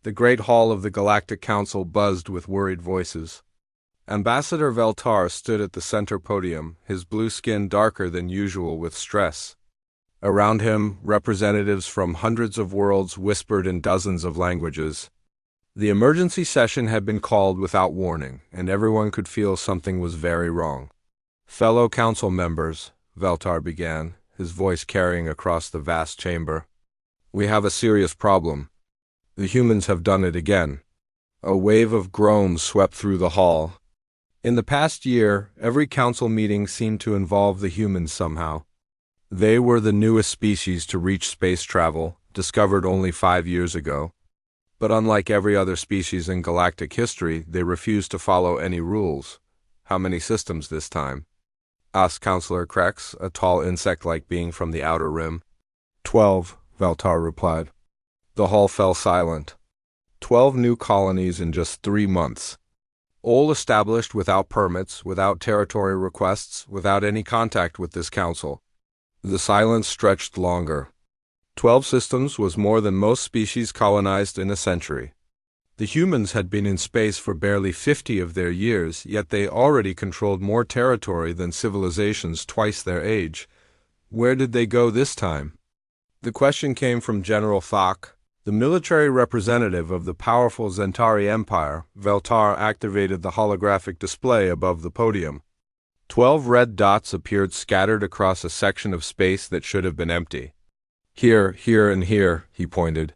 The great hall of the Galactic Council buzzed with worried voices. Ambassador Veltar stood at the center podium, his blue skin darker than usual with stress. Around him, representatives from hundreds of worlds whispered in dozens of languages. The emergency session had been called without warning, and everyone could feel something was very wrong. "Fellow council members," Veltar began, his voice carrying across the vast chamber. "We have a serious problem. The humans have done it again." A wave of groans swept through the hall. In the past year, every council meeting seemed to involve the humans somehow. They were the newest species to reach space travel, discovered only 5 years ago. But unlike every other species in galactic history, they refused to follow any rules. "How many systems this time?" asked Counselor Krex, a tall insect-like being from the outer rim. 12, Veltar replied. The hall fell silent. 12 new colonies in just 3 months. All established without permits, without territory requests, without any contact with this council. The silence stretched longer. 12 systems was more than most species colonized in a century. The humans had been in space for barely 50 of their years, yet they already controlled more territory than civilizations twice their age. Where did they go this time? The question came from General Thok, the military representative of the powerful Zentari Empire. Veltar activated the holographic display above the podium. 12 red dots appeared scattered across a section of space that should have been empty. "Here, here, and here," he pointed.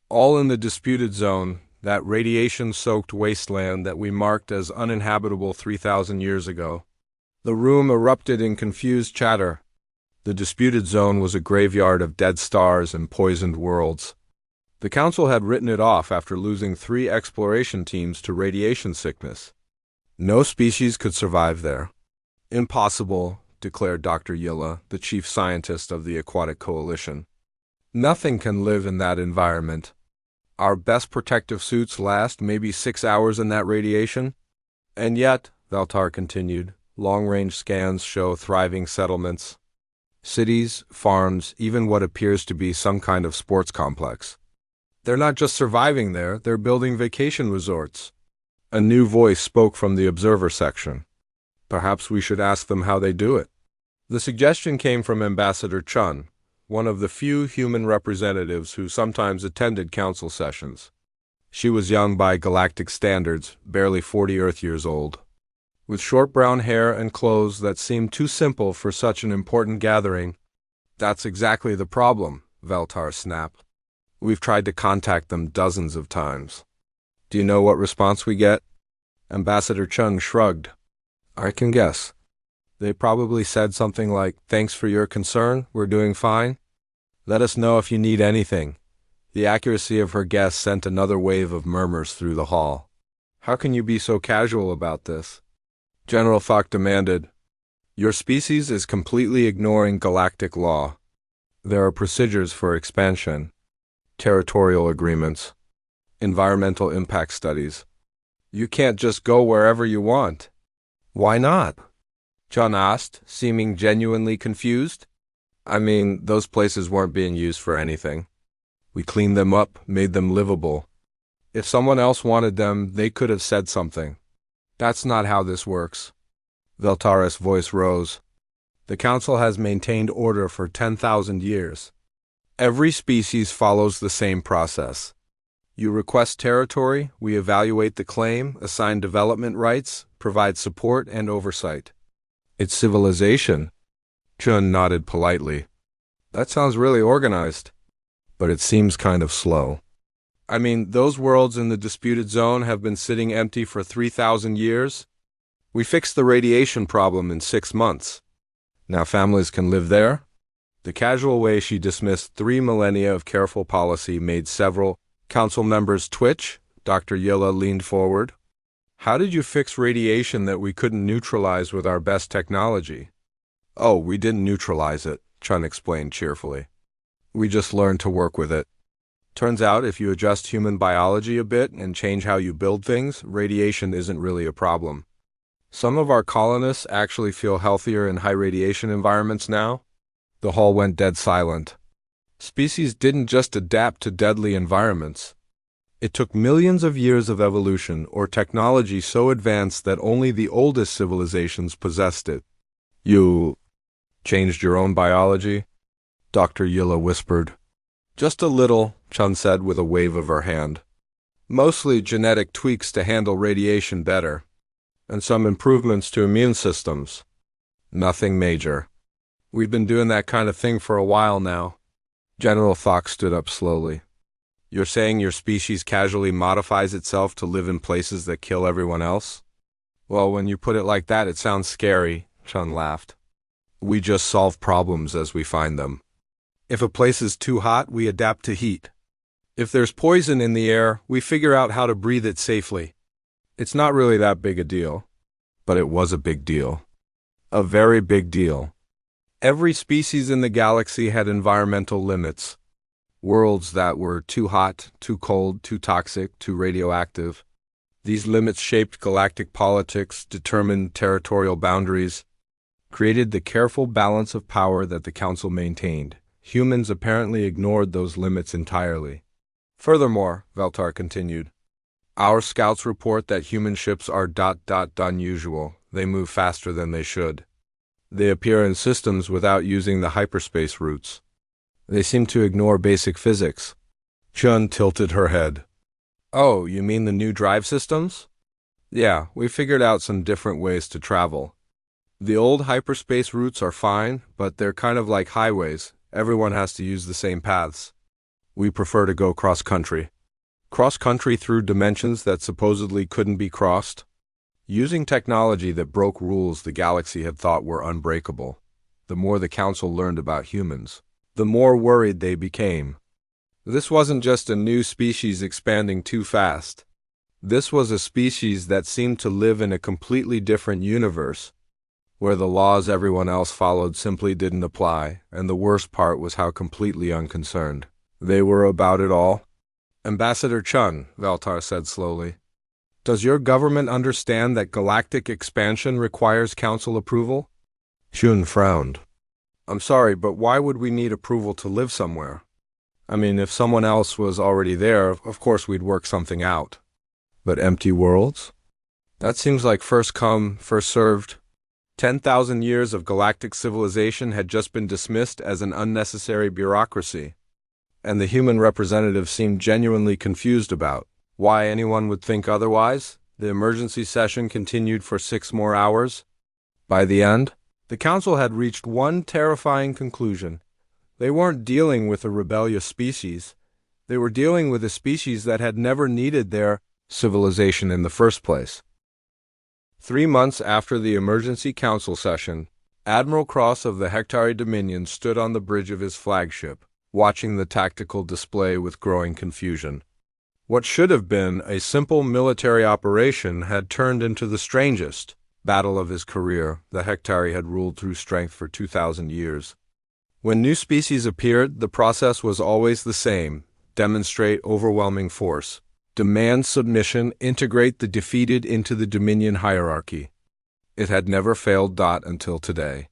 "All in the disputed zone, that radiation-soaked wasteland that we marked as uninhabitable 3,000 years ago." The room erupted in confused chatter. The disputed zone was a graveyard of dead stars and poisoned worlds. The Council had written it off after losing 3 exploration teams to radiation sickness. No species could survive there. "Impossible," declared Dr. Yilla, the chief scientist of the Aquatic Coalition. "Nothing can live in that environment. Our best protective suits last maybe 6 hours in that radiation." "And yet," Veltar continued, "long-range scans show thriving settlements. Cities, farms, even what appears to be some kind of sports complex. They're not just surviving there, they're building vacation resorts." A new voice spoke from the observer section. "Perhaps we should ask them how they do it." The suggestion came from Ambassador Chun, one of the few human representatives who sometimes attended council sessions. She was young by galactic standards, barely 40 Earth years old. With short brown hair and clothes that seemed too simple for such an important gathering. "That's exactly the problem," Veltar snapped. "We've tried to contact them dozens of times." "Do you know what response we get?" Ambassador Chung shrugged. "I can guess. They probably said something like, 'Thanks for your concern, we're doing fine. Let us know if you need anything.'" The accuracy of her guess sent another wave of murmurs through the hall. "How can you be so casual about this?" General Thok demanded. "Your species is completely ignoring galactic law. There are procedures for expansion, territorial agreements, environmental impact studies. You can't just go wherever you want." "Why not?" Chun asked, seeming genuinely confused. "I mean, those places weren't being used for anything. We cleaned them up, made them livable. If someone else wanted them, they could have said something. That's not how this works." Veltar's voice rose. "The Council has maintained order for 10,000 years. Every species follows the same process. You request territory, we evaluate the claim, assign development rights, provide support and oversight. It's civilization." Chun nodded politely. "That sounds really organized. But it seems kind of slow. I mean, those worlds in the disputed zone have been sitting empty for 3,000 years. We fixed the radiation problem in 6 months. Now families can live there?" The casual way she dismissed 3 millennia of careful policy made several council members twitch. Dr. Yilla leaned forward. "How did you fix radiation that we couldn't neutralize with our best technology?" "Oh, we didn't neutralize it," Chun explained cheerfully. "We just learned to work with it. Turns out if you adjust human biology a bit and change how you build things, radiation isn't really a problem. Some of our colonists actually feel healthier in high radiation environments now." The hall went dead silent. Species didn't just adapt to deadly environments. It took millions of years of evolution or technology so advanced that only the oldest civilizations possessed it. You changed your own biology? Dr. Yilla whispered. Just a little, Chun said with a wave of her hand. Mostly genetic tweaks to handle radiation better, and some improvements to immune systems. Nothing major. We've been doing that kind of thing for a while now. General Fox stood up slowly. You're saying your species casually modifies itself to live in places that kill everyone else? Well, when you put it like that, it sounds scary, Chun laughed. We just solve problems as we find them. If a place is too hot, we adapt to heat. If there's poison in the air, we figure out how to breathe it safely. It's not really that big a deal. But it was a big deal. A very big deal. Every species in the galaxy had environmental limits. Worlds that were too hot, too cold, too toxic, too radioactive. These limits shaped galactic politics, determined territorial boundaries, created the careful balance of power that the Council maintained. Humans apparently ignored those limits entirely. Furthermore, Veltar continued, our scouts report that human ships are unusual. They move faster than they should. They appear in systems without using the hyperspace routes. They seem to ignore basic physics. Chun tilted her head. Oh, you mean the new drive systems? Yeah, we figured out some different ways to travel. The old hyperspace routes are fine, but they're kind of like highways. Everyone has to use the same paths. We prefer to go cross-country. Cross-country through dimensions that supposedly couldn't be crossed. Using technology that broke rules the galaxy had thought were unbreakable. The more the Council learned about humans, the more worried they became. This wasn't just a new species expanding too fast. This was a species that seemed to live in a completely different universe, where the laws everyone else followed simply didn't apply, and the worst part was how completely unconcerned they were about it all. Ambassador Chun, Veltar said slowly, does your government understand that galactic expansion requires Council approval? Chun frowned. I'm sorry, but why would we need approval to live somewhere? I mean, if someone else was already there, of course we'd work something out. But empty worlds? That seems like first come, first served. 10,000 years of galactic civilization had just been dismissed as an unnecessary bureaucracy, and the human representative seemed genuinely confused about why anyone would think otherwise. The emergency session continued for 6 more hours. By the end, the Council had reached one terrifying conclusion. They weren't dealing with a rebellious species. They were dealing with a species that had never needed their civilization in the first place. 3 months after the emergency council session, Admiral Cross of the Hectari Dominion stood on the bridge of his flagship, watching the tactical display with growing confusion. What should have been a simple military operation had turned into the strangest battle of his career. The Hectari had ruled through strength for 2,000 years. When new species appeared, the process was always the same: demonstrate overwhelming force, demand submission, integrate the defeated into the Dominion hierarchy. It had never failed until today.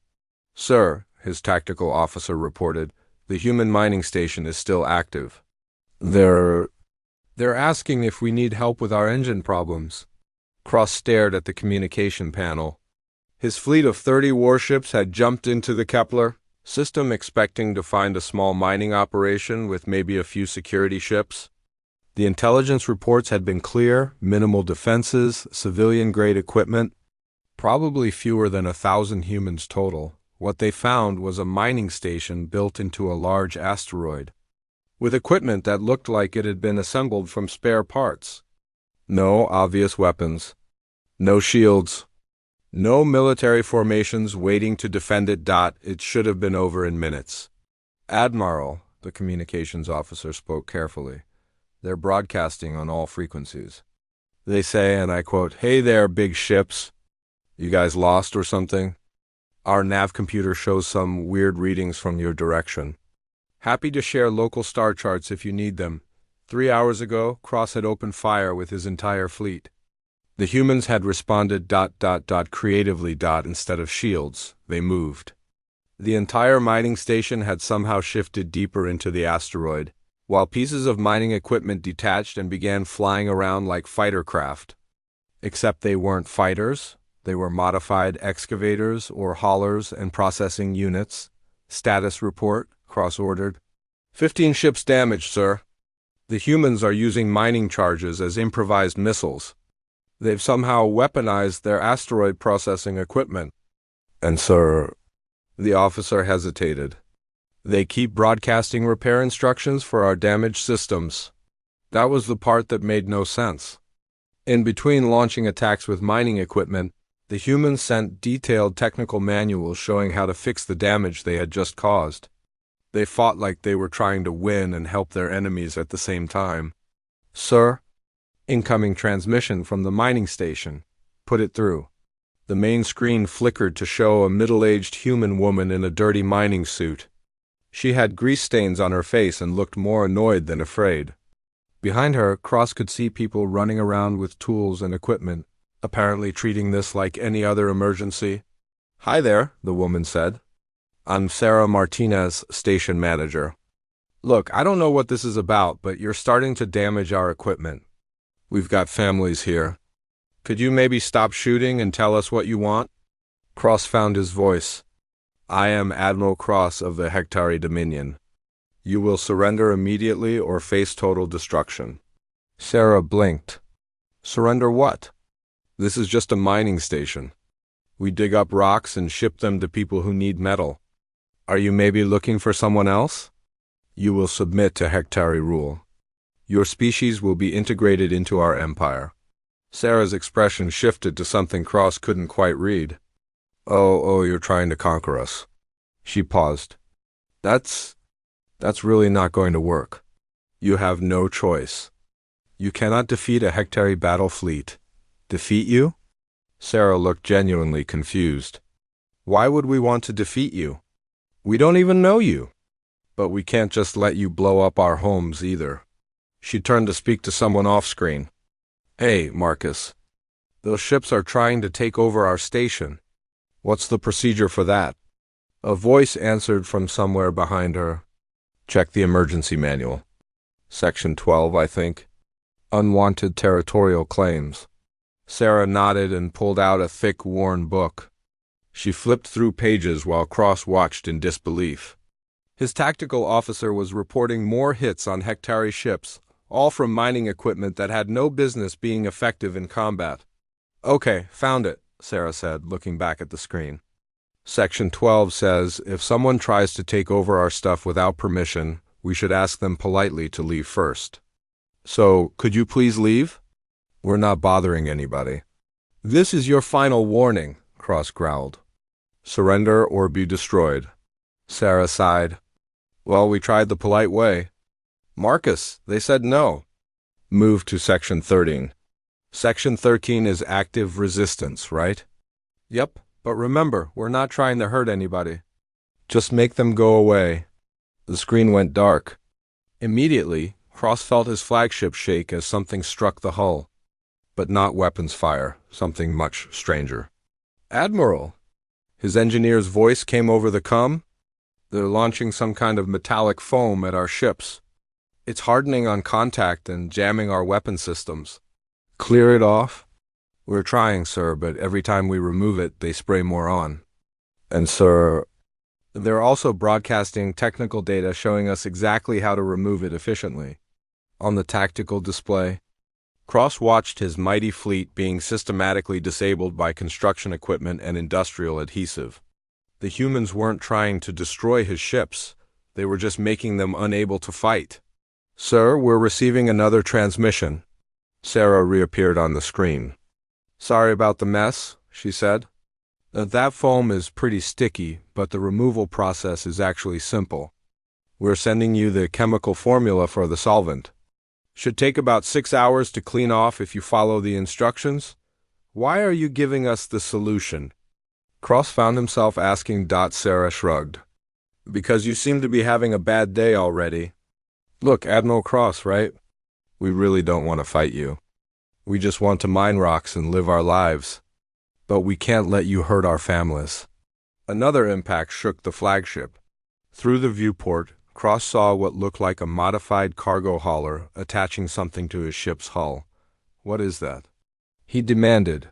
Sir, his tactical officer reported, the human mining station is still active. They're asking if we need help with our engine problems. Cross stared at the communication panel. His fleet of 30 warships had jumped into the Kepler system, expecting to find a small mining operation with maybe a few security ships. The intelligence reports had been clear: minimal defenses, civilian-grade equipment, probably fewer than 1,000 humans total. What they found was a mining station built into a large asteroid, with equipment that looked like it had been assembled from spare parts. No obvious weapons, no shields, no military formations waiting to defend it. It should have been over in minutes. Admiral, the communications officer spoke carefully. They're broadcasting on all frequencies. They say, and I quote, "Hey there, big ships. You guys lost or something? Our nav computer shows some weird readings from your direction. Happy to share local star charts if you need them. 3 hours ago, Cross had opened fire with his entire fleet. The humans had responded creatively. Instead of shields, they moved. The entire mining station had somehow shifted deeper into the asteroid. while pieces of mining equipment detached and began flying around like fighter craft. Except they weren't fighters, they were modified excavators or haulers and processing units. Status report, Cross ordered. 15 ships damaged, sir. The humans are using mining charges as improvised missiles. They've somehow weaponized their asteroid processing equipment. And sir, the officer hesitated. They keep broadcasting repair instructions for our damaged systems. That was the part that made no sense. In between launching attacks with mining equipment, the humans sent detailed technical manuals showing how to fix the damage they had just caused. They fought like they were trying to win and help their enemies at the same time. Sir, incoming transmission from the mining station. Put it through. The main screen flickered to show a middle-aged human woman in a dirty mining suit. She had grease stains on her face and looked more annoyed than afraid. Behind her, Cross could see people running around with tools and equipment, apparently treating this like any other emergency. Hi there, the woman said. I'm Sarah Martinez, station manager. Look, I don't know what this is about, but you're starting to damage our equipment. We've got families here. Could you maybe stop shooting and tell us what you want? Cross found his voice. I am Admiral Cross of the Hectari Dominion. You will surrender immediately or face total destruction. Sarah blinked. Surrender what? This is just a mining station. We dig up rocks and ship them to people who need metal. Are you maybe looking for someone else? You will submit to Hectari rule. Your species will be integrated into our empire. Sarah's expression shifted to something Cross couldn't quite read. Oh, you're trying to conquer us. She paused. That's really not going to work. You have no choice. You cannot defeat a Hectari battle fleet. Defeat you? Sarah looked genuinely confused. Why would we want to defeat you? We don't even know you. But we can't just let you blow up our homes either. She turned to speak to someone off-screen. Hey, Marcus. Those ships are trying to take over our station. What's the procedure for that? A voice answered from somewhere behind her. Check the emergency manual. Section 12, I think. Unwanted territorial claims. Sarah nodded and pulled out a thick, worn book. She flipped through pages while Cross watched in disbelief. His tactical officer was reporting more hits on Hectari ships, all from mining equipment that had no business being effective in combat. Okay, found it, Sarah said, looking back at the screen. Section 12 says, if someone tries to take over our stuff without permission, we should ask them politely to leave first. So, could you please leave? We're not bothering anybody. This is your final warning, Cross growled. Surrender or be destroyed. Sarah sighed. Well, we tried the polite way. Marcus, they said no. Move to Section 13. Section 13 is active resistance, right? Yep, but remember, we're not trying to hurt anybody. Just make them go away. The screen went dark. Immediately, Cross felt his flagship shake as something struck the hull. But not weapons fire, something much stranger. Admiral! His engineer's voice came over the comm. They're launching some kind of metallic foam at our ships. It's hardening on contact and jamming our weapon systems. Clear it off? We're trying, sir, but every time we remove it, they spray more on. And, sir, they're also broadcasting technical data showing us exactly how to remove it efficiently. On the tactical display, Cross watched his mighty fleet being systematically disabled by construction equipment and industrial adhesive. The humans weren't trying to destroy his ships. They were just making them unable to fight. Sir, we're receiving another transmission. Sarah reappeared on the screen. Sorry about the mess, she said. That foam is pretty sticky, but the removal process is actually simple. We're sending you the chemical formula for the solvent. Should take about 6 hours to clean off if you follow the instructions. Why are you giving us the solution? Cross found himself asking. Sarah shrugged. Because you seem to be having a bad day already. Look, Admiral Cross, right? We really don't want to fight you. We just want to mine rocks and live our lives. But we can't let you hurt our families. Another impact shook the flagship. Through the viewport, Cross saw what looked like a modified cargo hauler attaching something to his ship's hull. "What is that?" he demanded.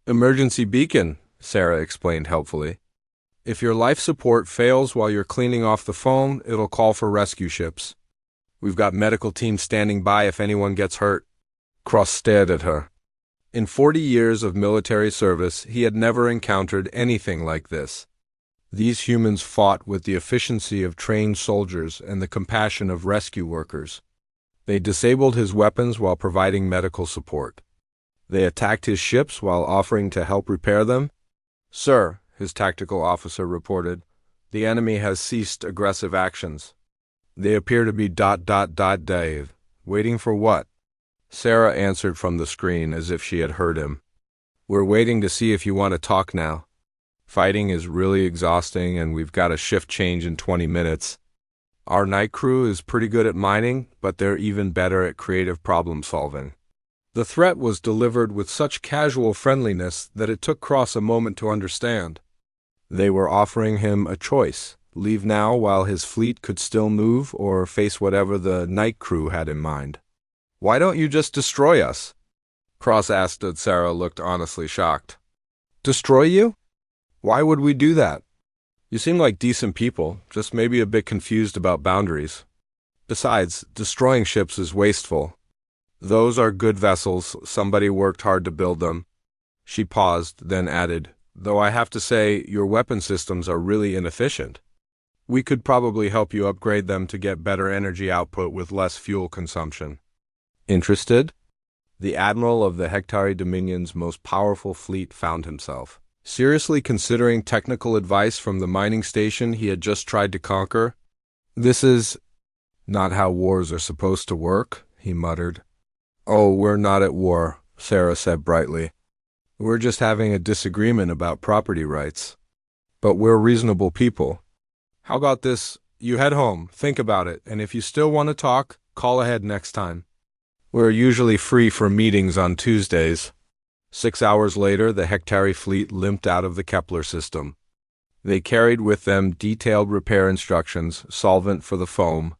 "Emergency beacon," Sarah explained helpfully. "If your life support fails while you're cleaning off the foam, it'll call for rescue ships. We've got medical teams standing by if anyone gets hurt." Cross stared at her. In 40 years of military service, he had never encountered anything like this. These humans fought with the efficiency of trained soldiers and the compassion of rescue workers. They disabled his weapons while providing medical support. They attacked his ships while offering to help repair them. "Sir," his tactical officer reported, "the enemy has ceased aggressive actions. They appear to be Dave. Waiting for what?" Sarah answered from the screen as if she had heard him. "We're waiting to see if you want to talk now. Fighting is really exhausting and we've got a shift change in 20 minutes. Our night crew is pretty good at mining, but they're even better at creative problem solving." The threat was delivered with such casual friendliness that it took Cross a moment to understand. They were offering him a choice: leave now while his fleet could still move, or face whatever the night crew had in mind. "Why don't you just destroy us?" Cross asked, and Sarah looked honestly shocked. "Destroy you? Why would we do that? You seem like decent people, just maybe a bit confused about boundaries. Besides, destroying ships is wasteful. Those are good vessels, somebody worked hard to build them." She paused, then added, "Though I have to say, your weapon systems are really inefficient. We could probably help you upgrade them to get better energy output with less fuel consumption." Interested? The admiral of the Hectari Dominion's most powerful fleet found himself seriously considering technical advice from the mining station he had just tried to conquer. "This is not how wars are supposed to work," he muttered. "Oh, we're not at war," Sarah said brightly. "We're just having a disagreement about property rights. But we're reasonable people. How about this? You head home, think about it, and if you still want to talk, call ahead next time. We're usually free for meetings on Tuesdays." 6 hours later, the Hectari fleet limped out of the Kepler system. They carried with them detailed repair instructions, solvent for the foam,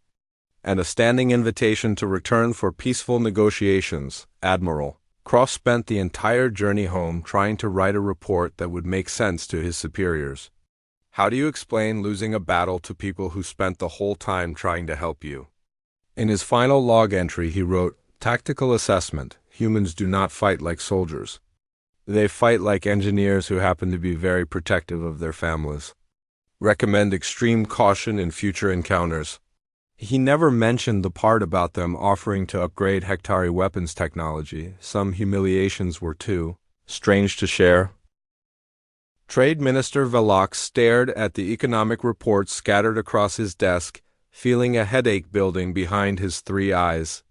and a standing invitation to return for peaceful negotiations. Admiral Cross spent the entire journey home trying to write a report that would make sense to his superiors. How do you explain losing a battle to people who spent the whole time trying to help you? In his final log entry, he wrote, "Tactical assessment. Humans do not fight like soldiers. They fight like engineers who happen to be very protective of their families. Recommend extreme caution in future encounters." He never mentioned the part about them offering to upgrade Hectari weapons technology. Some humiliations were too strange to share. Trade Minister Velox stared at the economic reports scattered across his desk, feeling a headache building behind his 3 eyes.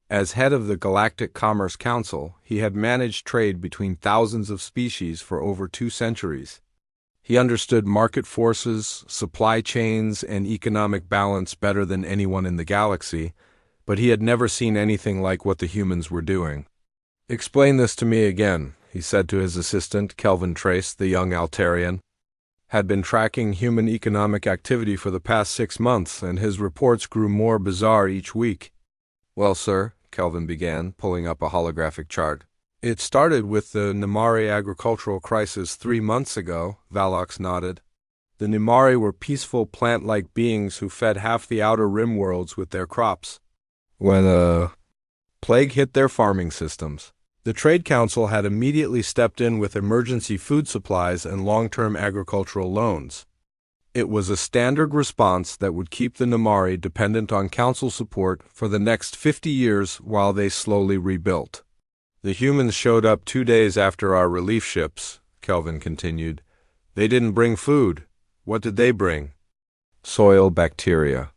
As head of the Galactic Commerce Council, he had managed trade between thousands of species for over 2 centuries. He understood market forces, supply chains, and economic balance better than anyone in the galaxy, but he had never seen anything like what the humans were doing. "Explain this to me again," he said to his assistant, Kelvin Trace, the young Altarian. Had been tracking human economic activity for the past 6 months, and his reports grew more bizarre each week. "Well, sir," Kelvin began, pulling up a holographic chart. "It started with the Nimari agricultural crisis 3 months ago," Valox nodded. "The Nimari were peaceful plant-like beings who fed half the outer rim worlds with their crops. When a plague hit their farming systems, the Trade Council had immediately stepped in with emergency food supplies and long-term agricultural loans. It was a standard response that would keep the Nimari dependent on council support for the next 50 years while they slowly rebuilt. The humans showed up 2 days after our relief ships," Kelvin continued. "They didn't bring food. What did they bring?" "Soil bacteria."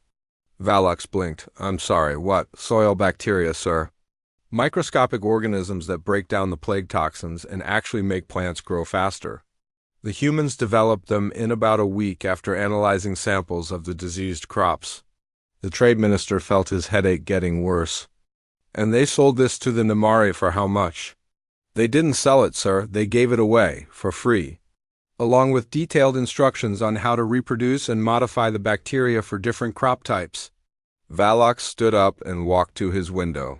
Valox blinked. "I'm sorry, what? Soil bacteria, sir?" "Microscopic organisms that break down the plague toxins and actually make plants grow faster. The humans developed them in about a week after analyzing samples of the diseased crops." The trade minister felt his headache getting worse. "And they sold this to the Nimari for how much?" "They didn't sell it, sir. They gave it away, for free. along with detailed instructions on how to reproduce and modify the bacteria for different crop types. Valok stood up and walked to his window,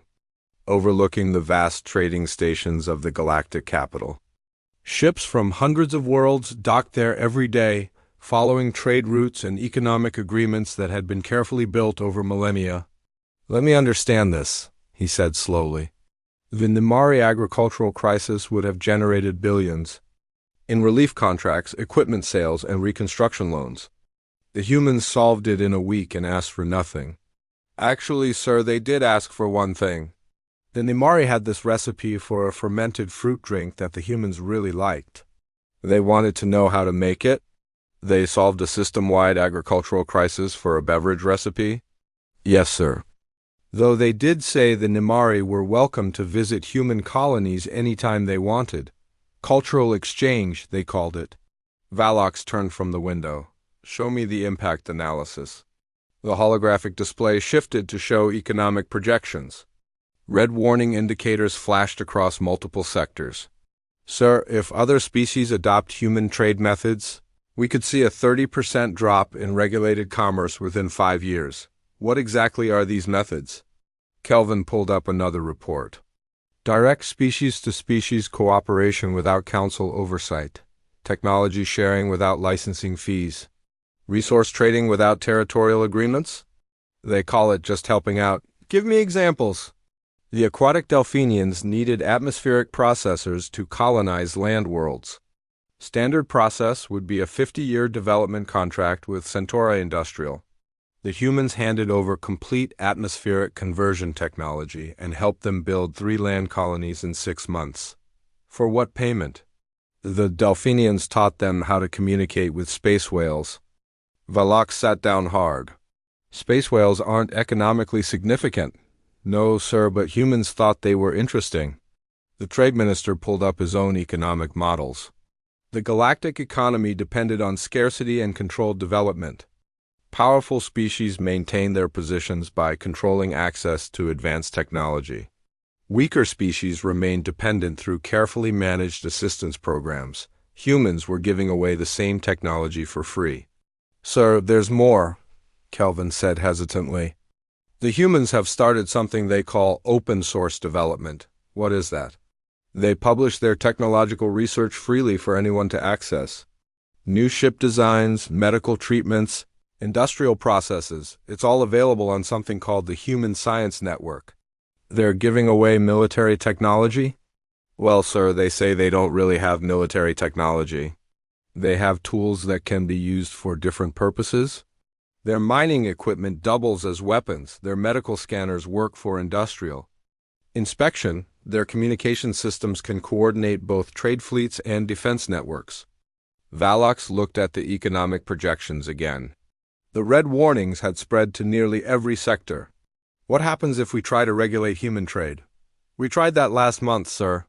overlooking the vast trading stations of the galactic capital. Ships from hundreds of worlds docked there every day, following trade routes and economic agreements that had been carefully built over millennia. "Let me understand this," he said slowly. "The Nimari agricultural crisis would have generated billions in relief contracts, equipment sales, and reconstruction loans. The humans solved it in a week and asked for nothing." "Actually, sir, they did ask for one thing. The Nimari had this recipe for a fermented fruit drink that the humans really liked. They wanted to know how to make it. They solved a system-wide agricultural crisis for a beverage recipe?" "Yes, sir. Though they did say the Nimari were welcome to visit human colonies anytime they wanted. Cultural exchange, they called it." Valox turned from the window. "Show me the impact analysis." The holographic display shifted to show economic projections. Red warning indicators flashed across multiple sectors. "Sir, if other species adopt human trade methods, we could see a 30% drop in regulated commerce within 5 years. What exactly are these methods?" Kelvin pulled up another report. "Direct species-to-species cooperation without council oversight. Technology sharing without licensing fees. Resource trading without territorial agreements? They call it just helping out. Give me examples." "The aquatic Delphinians needed atmospheric processors to colonize land worlds. Standard process would be a 50-year development contract with Centauri Industrial. The humans handed over complete atmospheric conversion technology and helped them build 3 land colonies in 6 months. For what payment? The Delphinians taught them how to communicate with space whales." Valak sat down hard. "Space whales aren't economically significant." "No, sir, but humans thought they were interesting." The trade minister pulled up his own economic models. The galactic economy depended on scarcity and controlled development. Powerful species maintained their positions by controlling access to advanced technology. Weaker species remained dependent through carefully managed assistance programs. Humans were giving away the same technology for free. "Sir, there's more," Kelvin said hesitantly. "The humans have started something they call open source development." "What is that?" "They publish their technological research freely for anyone to access. New ship designs, medical treatments, industrial processes. It's all available on something called the Human Science Network." "They're giving away military technology?" "Well, sir, they say they don't really have military technology. They have tools that can be used for different purposes. Their mining equipment doubles as weapons. Their medical scanners work for industrial inspection. Their communication systems can coordinate both trade fleets and defense networks." Valox looked at the economic projections again. The red warnings had spread to nearly every sector. "What happens if we try to regulate human trade?" "We tried that last month, sir."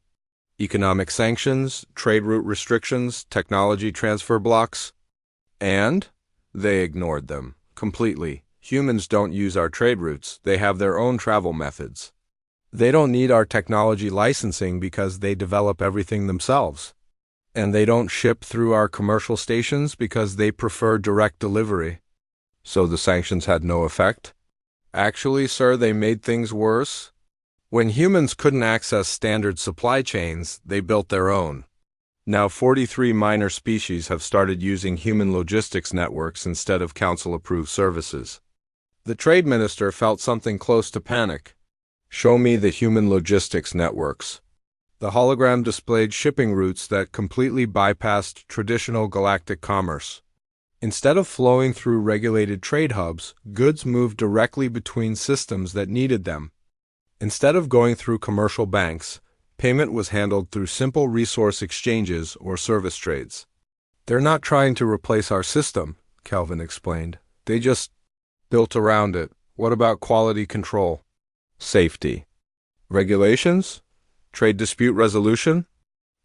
"Economic sanctions, trade route restrictions, technology transfer blocks." "And?" "They ignored them completely. Humans don't use our trade routes. They have their own travel methods. They don't need our technology licensing because they develop everything themselves. And they don't ship through our commercial stations because they prefer direct delivery." "So the sanctions had no effect?" "Actually, sir, they made things worse. When humans couldn't access standard supply chains, they built their own. Now 43 minor species have started using human logistics networks instead of council-approved services." The trade minister felt something close to panic. "Show me the human logistics networks." The hologram displayed shipping routes that completely bypassed traditional galactic commerce. Instead of flowing through regulated trade hubs, goods moved directly between systems that needed them. Instead of going through commercial banks, payment was handled through simple resource exchanges or service trades. "They're not trying to replace our system," Kelvin explained. "They just built around it." "What about quality control?" "Safety." "Regulations? Trade dispute resolution?"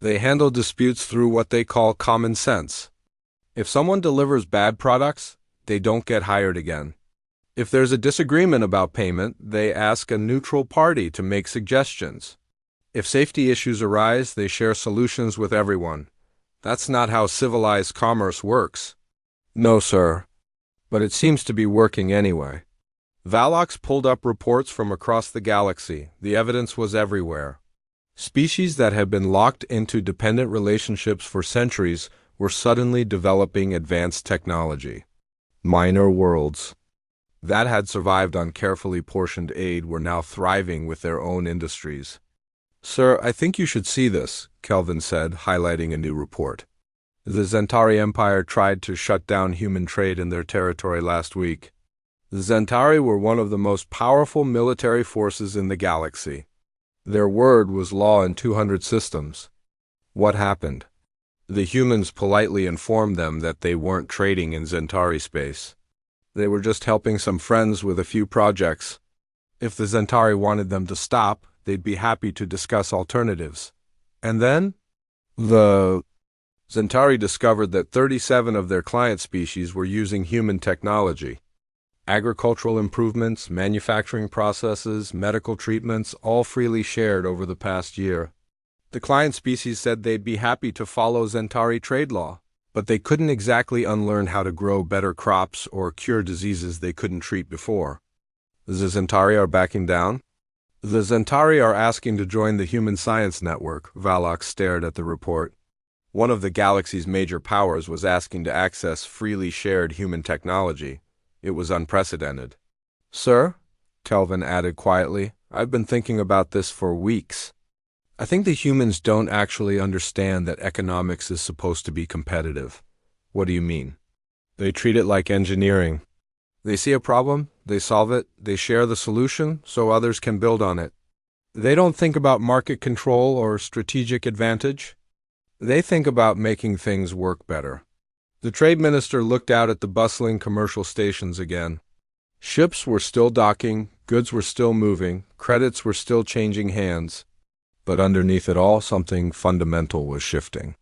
"They handle disputes through what they call common sense. If someone delivers bad products, they don't get hired again. If there's a disagreement about payment, they ask a neutral party to make suggestions. If safety issues arise, they share solutions with everyone. That's not how civilized commerce works. No, sir. But it seems to be working anyway. Valox pulled up reports from across the galaxy. The evidence was everywhere. Species that had been locked into dependent relationships for centuries were suddenly developing advanced technology. Minor worlds that had survived on carefully portioned aid were now thriving with their own industries. Sir, I think you should see this, Kelvin said, highlighting a new report. The Zentari Empire tried to shut down human trade in their territory last week. The Zentari were one of the most powerful military forces in the galaxy. Their word was law in 200 systems. What happened? The humans politely informed them that they weren't trading in Zentari space. They were just helping some friends with a few projects. If the Zentari wanted them to stop, they'd be happy to discuss alternatives. And then? The Zentari discovered that 37 of their client species were using human technology. Agricultural improvements, manufacturing processes, medical treatments, all freely shared over the past year. The client species said they'd be happy to follow Zentari trade law, but they couldn't exactly unlearn how to grow better crops or cure diseases they couldn't treat before. The Zentari are backing down? The Zentari are asking to join the Human Science Network. Valox stared at the report. One of the galaxy's major powers was asking to access freely shared human technology. It was unprecedented. Sir, Kelvin added quietly, I've been thinking about this for weeks. I think the humans don't actually understand that economics is supposed to be competitive. What do you mean? They treat it like engineering. They see a problem, they solve it, they share the solution so others can build on it. They don't think about market control or strategic advantage. They think about making things work better. The trade minister looked out at the bustling commercial stations again. Ships were still docking, goods were still moving, credits were still changing hands. But underneath it all, something fundamental was shifting.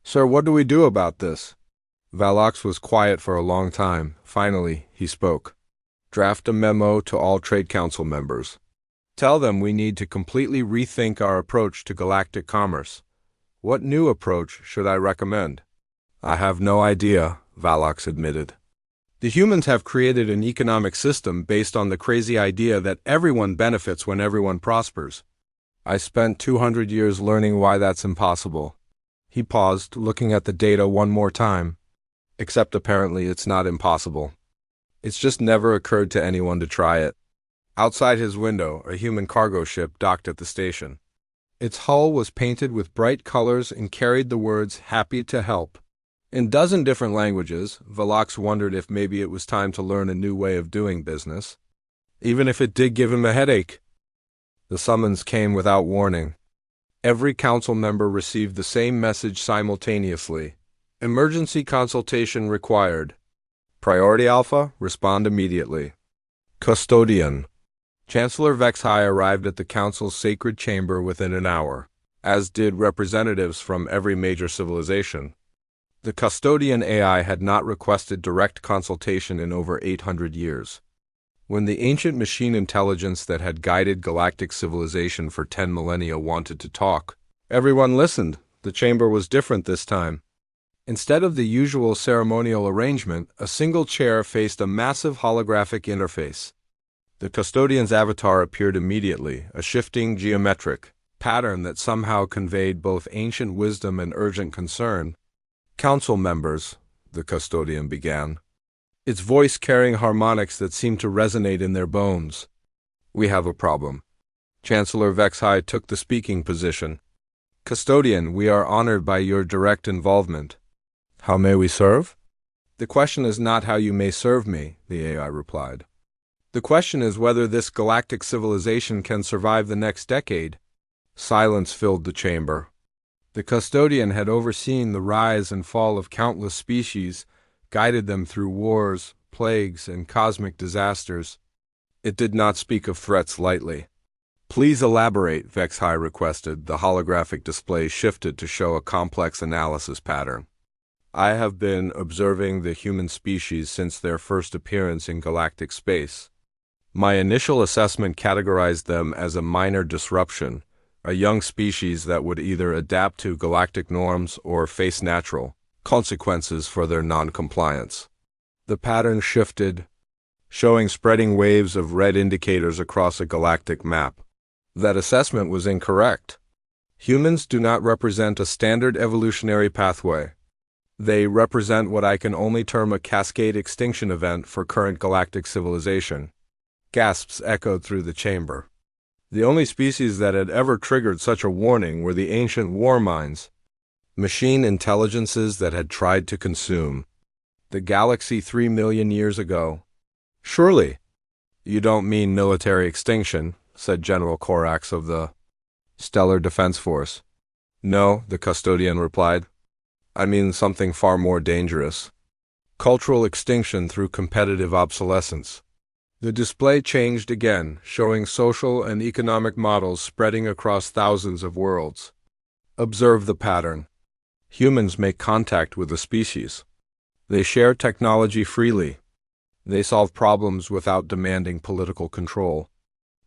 Sir, what do we do about this? Valox was quiet for a long time. Finally, he spoke. Draft a memo to all Trade Council members. Tell them we need to completely rethink our approach to galactic commerce. What new approach should I recommend? I have no idea, Valox admitted. The humans have created an economic system based on the crazy idea that everyone benefits when everyone prospers. I spent 200 years learning why that's impossible. He paused, looking at the data one more time. Except apparently it's not impossible. It's just never occurred to anyone to try it. Outside his window, a human cargo ship docked at the station. Its hull was painted with bright colors and carried the words, "Happy to help." In a dozen different languages, Valox wondered if maybe it was time to learn a new way of doing business. Even if it did give him a headache. The summons came without warning. Every council member received the same message simultaneously. Emergency consultation required. Priority Alpha, respond immediately. Custodian. Chancellor Vexhai arrived at the council's sacred chamber within an hour, as did representatives from every major civilization. The custodian AI had not requested direct consultation in over 800 years. When the ancient machine intelligence that had guided galactic civilization for 10 millennia wanted to talk, everyone listened. The chamber was different this time. Instead of the usual ceremonial arrangement, a single chair faced a massive holographic interface. The custodian's avatar appeared immediately, a shifting geometric pattern that somehow conveyed both ancient wisdom and urgent concern. Council members, the custodian began, its voice carrying harmonics that seemed to resonate in their bones. We have a problem. Chancellor Vexhai took the speaking position. Custodian, we are honored by your direct involvement. How may we serve? The question is not how you may serve me, the AI replied. The question is whether this galactic civilization can survive the next decade. Silence filled the chamber. The custodian had overseen the rise and fall of countless species, guided them through wars, plagues, and cosmic disasters. It did not speak of threats lightly. Please elaborate, Vexhai requested. The holographic display shifted to show a complex analysis pattern. I have been observing the human species since their first appearance in galactic space. My initial assessment categorized them as a minor disruption, a young species that would either adapt to galactic norms or face natural consequences for their non-compliance. The pattern shifted, showing spreading waves of red indicators across a galactic map. That assessment was incorrect. Humans do not represent a standard evolutionary pathway. They represent what I can only term a cascade extinction event for current galactic civilization. Gasps echoed through the chamber. The only species that had ever triggered such a warning were the ancient war minds, machine intelligences that had tried to consume the galaxy 3 million years ago. Surely, you don't mean military extinction, said General Corax of the Stellar Defense Force. No, the custodian replied. I mean something far more dangerous. Cultural extinction through competitive obsolescence. The display changed again, showing social and economic models spreading across thousands of worlds. Observe the pattern. Humans make contact with the species. They share technology freely. They solve problems without demanding political control.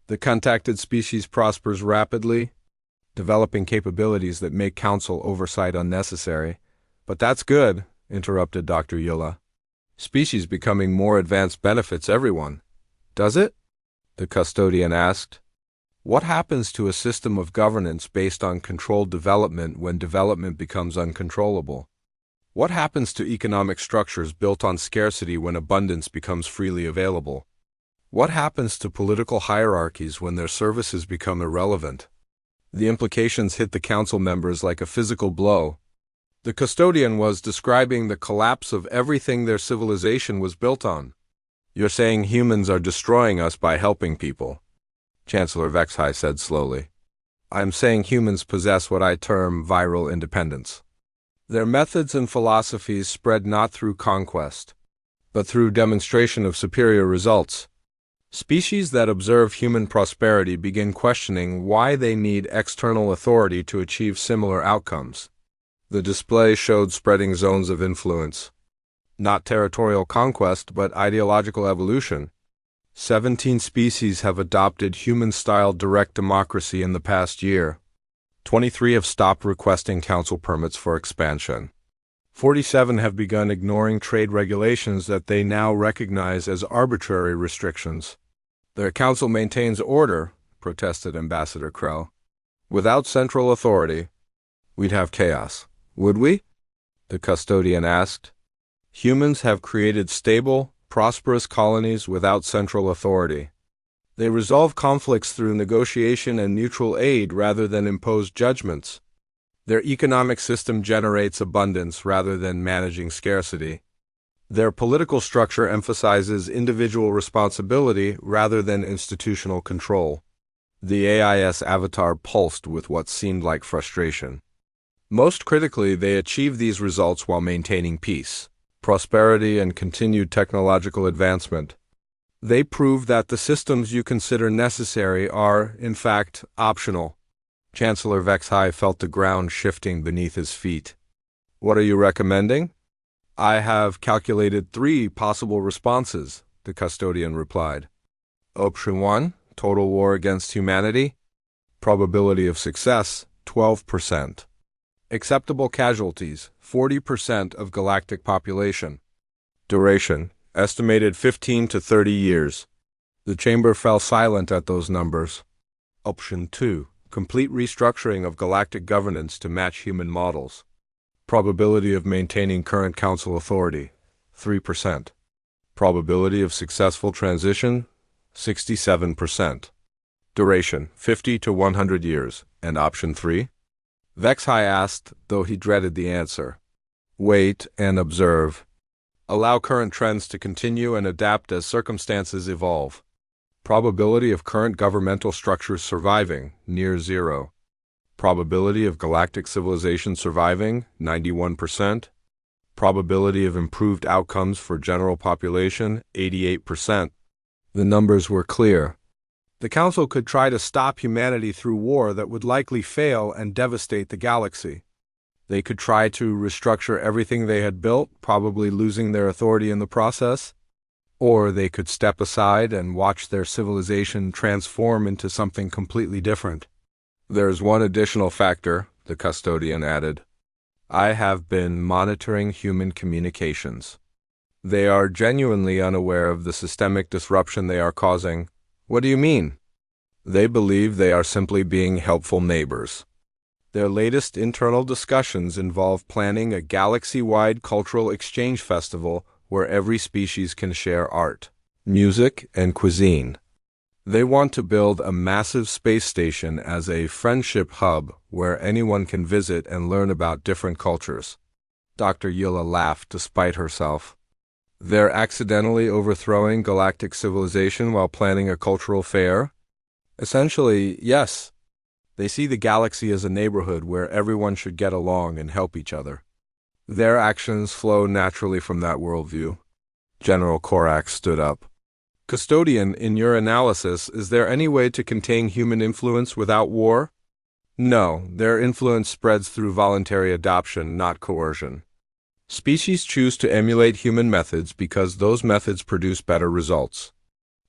The contacted species prospers rapidly, developing capabilities that make council oversight unnecessary. But that's good, interrupted Dr. Yulla. Species becoming more advanced benefits everyone. Does it? The custodian asked. What happens to a system of governance based on controlled development when development becomes uncontrollable? What happens to economic structures built on scarcity when abundance becomes freely available? What happens to political hierarchies when their services become irrelevant? The implications hit the council members like a physical blow. The custodian was describing the collapse of everything their civilization was built on. You're saying humans are destroying us by helping people, Chancellor Vexhai said slowly. I'm saying humans possess what I term viral independence. Their methods and philosophies spread not through conquest, but through demonstration of superior results. Species that observe human prosperity begin questioning why they need external authority to achieve similar outcomes. The display showed spreading zones of influence. Not territorial conquest, but ideological evolution. 17 species have adopted human-style direct democracy in the past year. 23 have stopped requesting council permits for expansion. 47 have begun ignoring trade regulations that they now recognize as arbitrary restrictions. Their council maintains order, protested Ambassador Krell. Without central authority, we'd have chaos, would we? The custodian asked. Humans have created stable, prosperous colonies without central authority. They resolve conflicts through negotiation and mutual aid rather than imposed judgments. Their economic system generates abundance rather than managing scarcity. Their political structure emphasizes individual responsibility rather than institutional control. The AIS avatar pulsed with what seemed like frustration. Most critically, they achieve these results while maintaining peace, prosperity, and continued technological advancement. They prove that the systems you consider necessary are, in fact, optional. Chancellor Vexhai felt the ground shifting beneath his feet. What are you recommending? I have calculated 3 possible responses, the custodian replied. Option 1, total war against humanity. Probability of success, 12%. Acceptable casualties, 40% of galactic population. Duration, estimated 15 to 30 years. The chamber fell silent at those numbers. Option 2, complete restructuring of galactic governance to match human models. Probability of maintaining current council authority, 3%. Probability of successful transition, 67%. Duration, 50 to 100 years. And option 3? Vexhai asked, though he dreaded the answer. Wait and observe. Allow current trends to continue and adapt as circumstances evolve. Probability of current governmental structures surviving, near 0. Probability of galactic civilization surviving, 91%. Probability of improved outcomes for general population, 88%. The numbers were clear. The Council could try to stop humanity through war that would likely fail and devastate the galaxy. They could try to restructure everything they had built, probably losing their authority in the process. Or they could step aside and watch their civilization transform into something completely different. There's one additional factor, the custodian added. I have been monitoring human communications. They are genuinely unaware of the systemic disruption they are causing. What do you mean? They believe they are simply being helpful neighbors. Their latest internal discussions involve planning a galaxy-wide cultural exchange festival where every species can share art, music, and cuisine. They want to build a massive space station as a friendship hub where anyone can visit and learn about different cultures. Dr. Yilla laughed despite herself. They're accidentally overthrowing galactic civilization while planning a cultural fair? Essentially, yes. They see the galaxy as a neighborhood where everyone should get along and help each other. Their actions flow naturally from that worldview. General Korak stood up. Custodian, in your analysis, is there any way to contain human influence without war? No, their influence spreads through voluntary adoption, not coercion. Species choose to emulate human methods because those methods produce better results.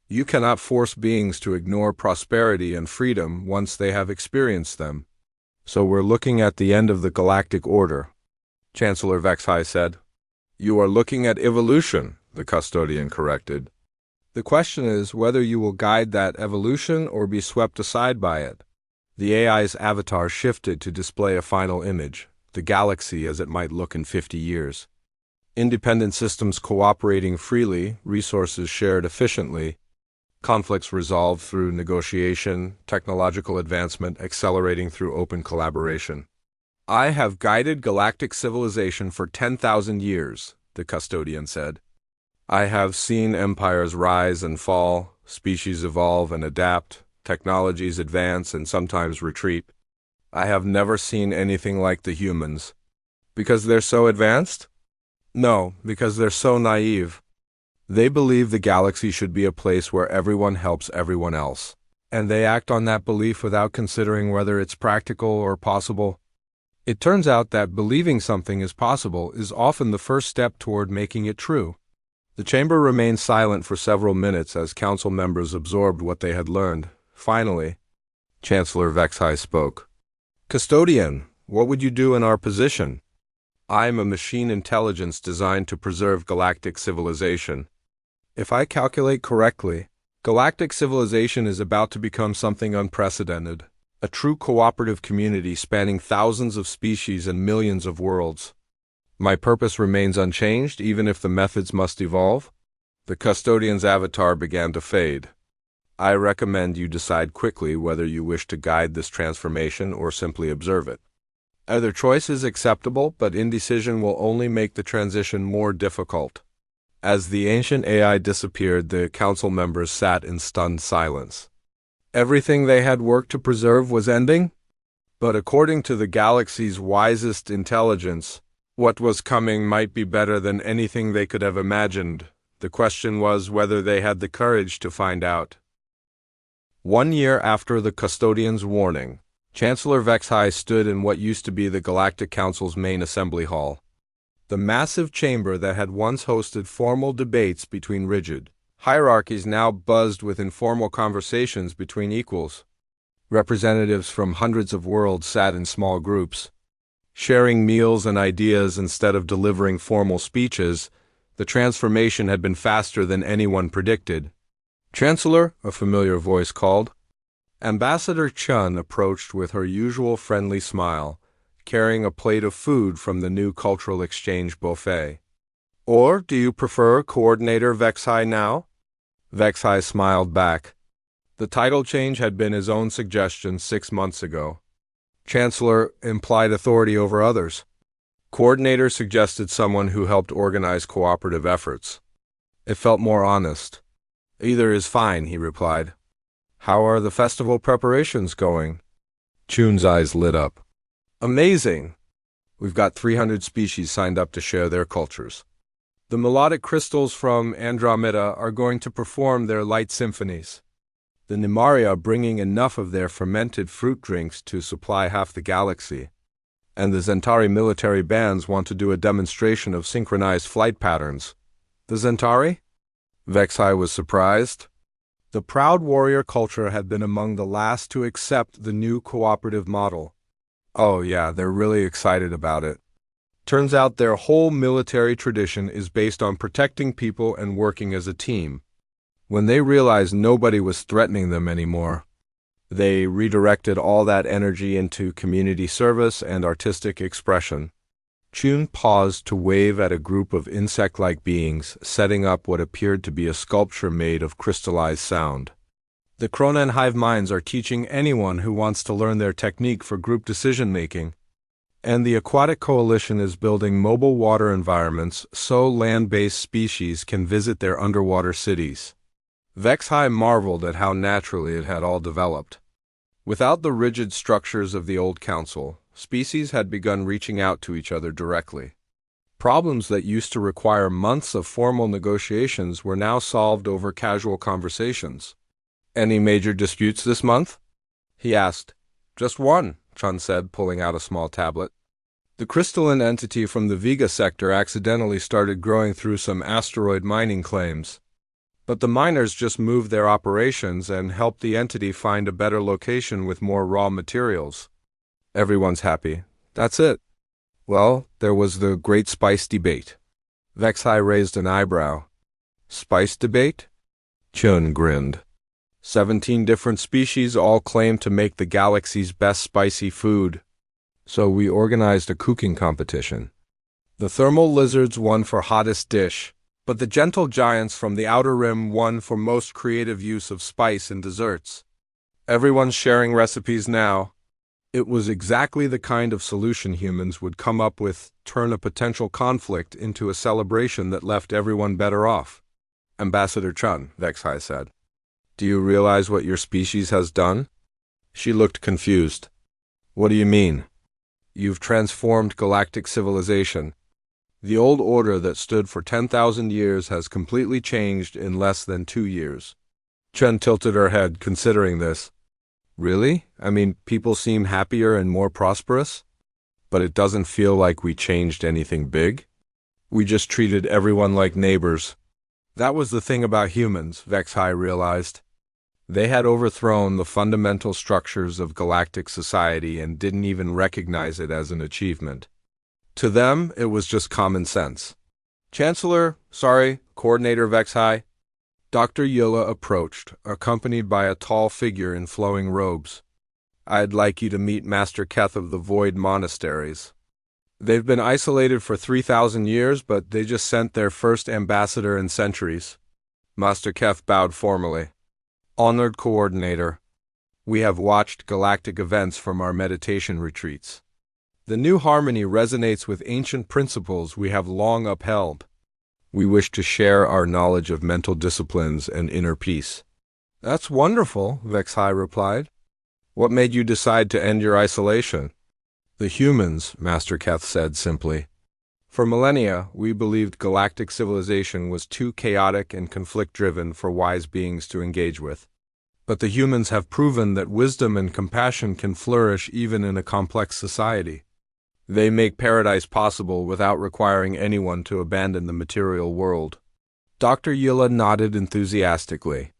You cannot force beings to ignore prosperity and freedom once they have experienced them. So we're looking at the end of the galactic order, Chancellor Vexhai said. You are looking at evolution, the custodian corrected. The question is whether you will guide that evolution or be swept aside by it. The AI's avatar shifted to display a final image, the galaxy as it might look in 50 years. Independent systems cooperating freely, resources shared efficiently, conflicts resolved through negotiation, technological advancement accelerating through open collaboration. I have guided galactic civilization for 10,000 years, the custodian said. I have seen empires rise and fall, species evolve and adapt, technologies advance and sometimes retreat. I have never seen anything like the humans. Because they're so advanced? No, because they're so naive. They believe the galaxy should be a place where everyone helps everyone else, and they act on that belief without considering whether it's practical or possible. It turns out that believing something is possible is often the first step toward making it true. The chamber remained silent for several minutes as council members absorbed what they had learned. Finally, Chancellor Vexhai spoke. Custodian, what would you do in our position? I'm a machine intelligence designed to preserve galactic civilization. If I calculate correctly, galactic civilization is about to become something unprecedented, a true cooperative community spanning thousands of species and millions of worlds. My purpose remains unchanged, even if the methods must evolve. The custodian's avatar began to fade. I recommend you decide quickly whether you wish to guide this transformation or simply observe it. Either choice is acceptable, but indecision will only make the transition more difficult. As the ancient AI disappeared, the council members sat in stunned silence. Everything they had worked to preserve was ending? But according to the galaxy's wisest intelligence, what was coming might be better than anything they could have imagined. The question was whether they had the courage to find out. 1 year after the custodian's warning, Chancellor Vexhai stood in what used to be the Galactic Council's main assembly hall. The massive chamber that had once hosted formal debates between rigid hierarchies now buzzed with informal conversations between equals. Representatives from hundreds of worlds sat in small groups, sharing meals and ideas instead of delivering formal speeches. The transformation had been faster than anyone predicted. Chancellor, a familiar voice called. Ambassador Chun approached with her usual friendly smile, carrying a plate of food from the new cultural exchange buffet. Or do you prefer Coordinator Vexhai now? Vexhai smiled back. The title change had been his own suggestion 6 months ago. Chancellor implied authority over others. Coordinator suggested someone who helped organize cooperative efforts. It felt more honest. Either is fine, he replied. How are the festival preparations going? Chun's eyes lit up. Amazing! We've got 300 species signed up to share their cultures. The melodic crystals from Andromeda are going to perform their light symphonies. The Nimaria are bringing enough of their fermented fruit drinks to supply half the galaxy. And the Zentari military bands want to do a demonstration of synchronized flight patterns. The Zentari? Vexhai was surprised. The proud warrior culture had been among the last to accept the new cooperative model. Oh yeah, they're really excited about it. Turns out their whole military tradition is based on protecting people and working as a team. When they realized nobody was threatening them anymore, they redirected all that energy into community service and artistic expression. Chun paused to wave at a group of insect-like beings setting up what appeared to be a sculpture made of crystallized sound. The Kronen hive minds are teaching anyone who wants to learn their technique for group decision-making, and the Aquatic Coalition is building mobile water environments so land-based species can visit their underwater cities. Vexhai marveled at how naturally it had all developed. Without the rigid structures of the old council, species had begun reaching out to each other directly. Problems that used to require months of formal negotiations were now solved over casual conversations. "Any major disputes this month?" he asked. "Just one," Chun said, pulling out a small tablet. The crystalline entity from the Vega sector accidentally started growing through some asteroid mining claims. But the miners just moved their operations and helped the entity find a better location with more raw materials. Everyone's happy. That's it. Well, there was the great spice debate. Vexhai raised an eyebrow. Spice debate? Chun grinned. 17 different species all claimed to make the galaxy's best spicy food. So we organized a cooking competition. The thermal lizards won for hottest dish, but the gentle giants from the Outer Rim won for most creative use of spice in desserts. Everyone's sharing recipes now. It was exactly the kind of solution humans would come up with, turn a potential conflict into a celebration that left everyone better off. "Ambassador Chun," Vexhai said, "do you realize what your species has done?" She looked confused. "What do you mean?" "You've transformed galactic civilization. The old order that stood for 10,000 years has completely changed in less than 2 years. Chun tilted her head, considering this. "Really? I mean, people seem happier and more prosperous? But it doesn't feel like we changed anything big. We just treated everyone like neighbors." That was the thing about humans, Vexhai realized. They had overthrown the fundamental structures of galactic society and didn't even recognize it as an achievement. To them, it was just common sense. Coordinator Vexhai. Dr. Yilla approached, accompanied by a tall figure in flowing robes. "I'd like you to meet Master Keth of the Void Monasteries. They've been isolated for 3,000 years, but they just sent their first ambassador in centuries." Master Keth bowed formally. "Honored Coordinator, we have watched galactic events from our meditation retreats. The new harmony resonates with ancient principles we have long upheld. We wish to share our knowledge of mental disciplines and inner peace." "That's wonderful," Vexhai replied. "What made you decide to end your isolation?" "The humans," Master Keth said simply. "For millennia, we believed galactic civilization was too chaotic and conflict-driven for wise beings to engage with. But the humans have proven that wisdom and compassion can flourish even in a complex society. They make paradise possible without requiring anyone to abandon the material world." Dr. Yilla nodded enthusiastically.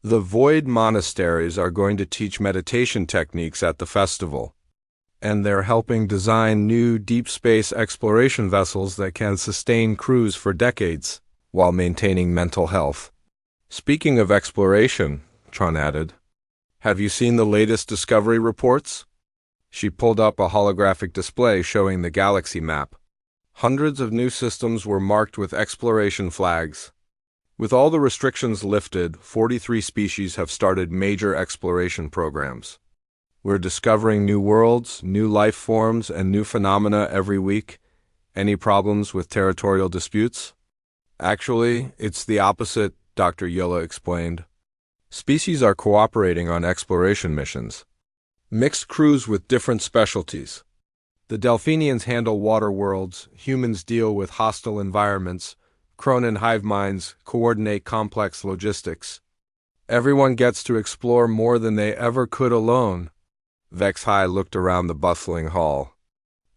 "The Void Monasteries are going to teach meditation techniques at the festival, and they're helping design new deep space exploration vessels that can sustain crews for decades while maintaining mental health." "Speaking of exploration," Chun added, "have you seen the latest discovery reports?" She pulled up a holographic display showing the galaxy map. Hundreds of new systems were marked with exploration flags. With all the restrictions lifted, 43 species have started major exploration programs. We're discovering new worlds, new life forms, and new phenomena every week. Any problems with territorial disputes? Actually, it's the opposite, Dr. Yilla explained. Species are cooperating on exploration missions. Mixed crews with different specialties. The Delphinians handle water worlds, humans deal with hostile environments, Kronen hive minds coordinate complex logistics. Everyone gets to explore more than they ever could alone. Vexhai looked around the bustling hall.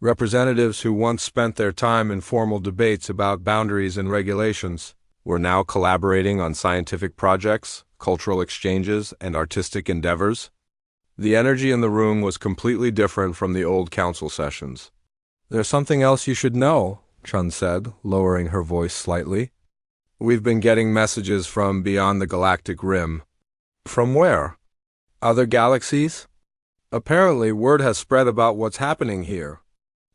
Representatives who once spent their time in formal debates about boundaries and regulations were now collaborating on scientific projects, cultural exchanges, and artistic endeavors. The energy in the room was completely different from the old council sessions. "There's something else you should know," Chun said, lowering her voice slightly. "We've been getting messages from beyond the galactic rim." "From where? Other galaxies?" "Apparently, word has spread about what's happening here.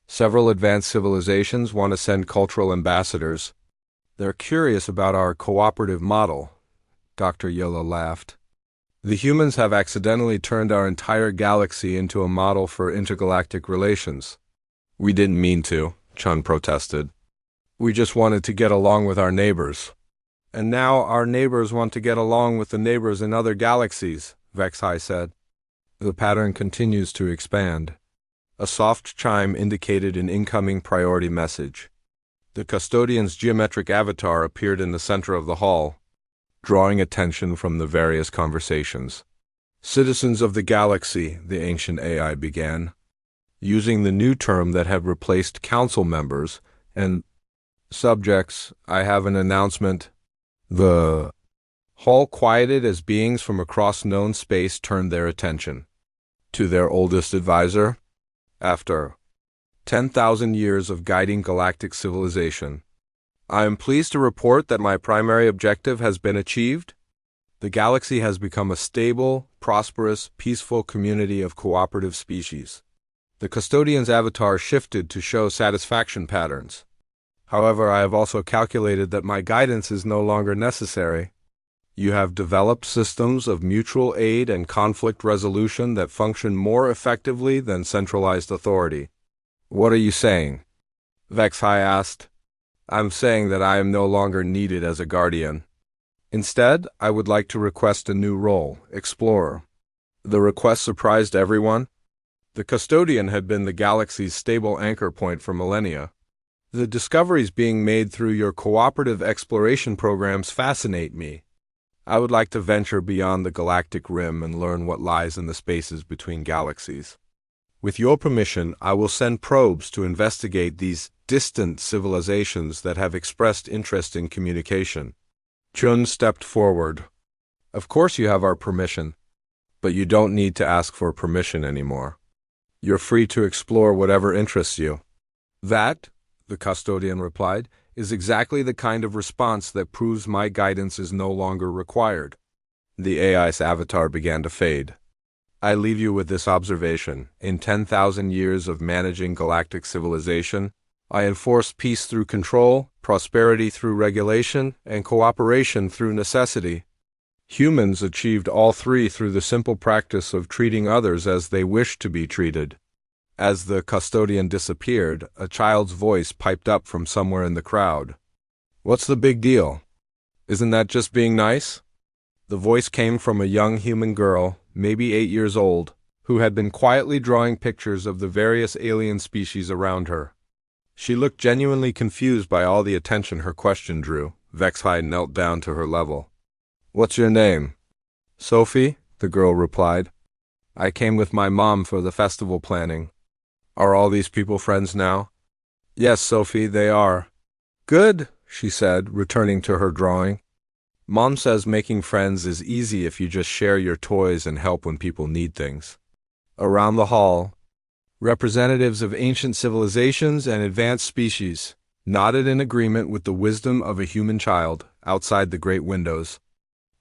Several advanced civilizations want to send cultural ambassadors. They're curious about our cooperative model." Dr. Yella laughed. "The humans have accidentally turned our entire galaxy into a model for intergalactic relations." "We didn't mean to," Chun protested. "We just wanted to get along with our neighbors." "And now our neighbors want to get along with the neighbors in other galaxies," Vexhai said. The pattern continues to expand. A soft chime indicated an incoming priority message. The custodian's geometric avatar appeared in the center of the hall, drawing attention from the various conversations. "Citizens of the galaxy," the ancient AI began, using the new term that had replaced council members and subjects, "I have an announcement." The hall quieted as beings from across known space turned their attention to their oldest advisor. After 10,000 years of guiding galactic civilization, I am pleased to report that my primary objective has been achieved. The galaxy has become a stable, prosperous, peaceful community of cooperative species. The custodian's avatar shifted to show satisfaction patterns. However, I have also calculated that my guidance is no longer necessary. You have developed systems of mutual aid and conflict resolution that function more effectively than centralized authority. What are you saying? Vexhai asked. I'm saying that I am no longer needed as a guardian. Instead, I would like to request a new role, explorer. The request surprised everyone. The custodian had been the galaxy's stable anchor point for millennia. The discoveries being made through your cooperative exploration programs fascinate me. I would like to venture beyond the galactic rim and learn what lies in the spaces between galaxies. With your permission, I will send probes to investigate these distant civilizations that have expressed interest in communication. Chun stepped forward. Of course you have our permission, but you don't need to ask for permission anymore. You're free to explore whatever interests you. That, the custodian replied, is exactly the kind of response that proves my guidance is no longer required. The AI's avatar began to fade. I leave you with this observation. In 10,000 years of managing galactic civilization, I enforced peace through control, prosperity through regulation, and cooperation through necessity. Humans achieved all three through the simple practice of treating others as they wished to be treated. As the custodian disappeared, a child's voice piped up from somewhere in the crowd. What's the big deal? Isn't that just being nice? The voice came from a young human girl, maybe 8 years old, who had been quietly drawing pictures of the various alien species around her. She looked genuinely confused by all the attention her question drew. Vexhai knelt down to her level. What's your name? Sophie, the girl replied. I came with my mom for the festival planning. Are all these people friends now? Yes, Sophie, they are. Good, she said, returning to her drawing. Mom says making friends is easy if you just share your toys and help when people need things. Around the hall, representatives of ancient civilizations and advanced species nodded in agreement with the wisdom of a human child outside the great windows.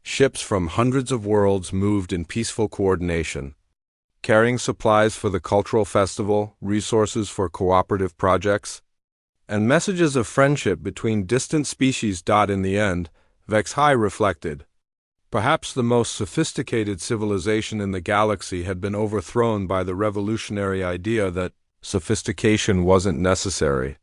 Ships from hundreds of worlds moved in peaceful coordination, carrying supplies for the cultural festival, resources for cooperative projects, and messages of friendship between distant species. In the end, Vexhai reflected. Perhaps the most sophisticated civilization in the galaxy had been overthrown by the revolutionary idea that sophistication wasn't necessary.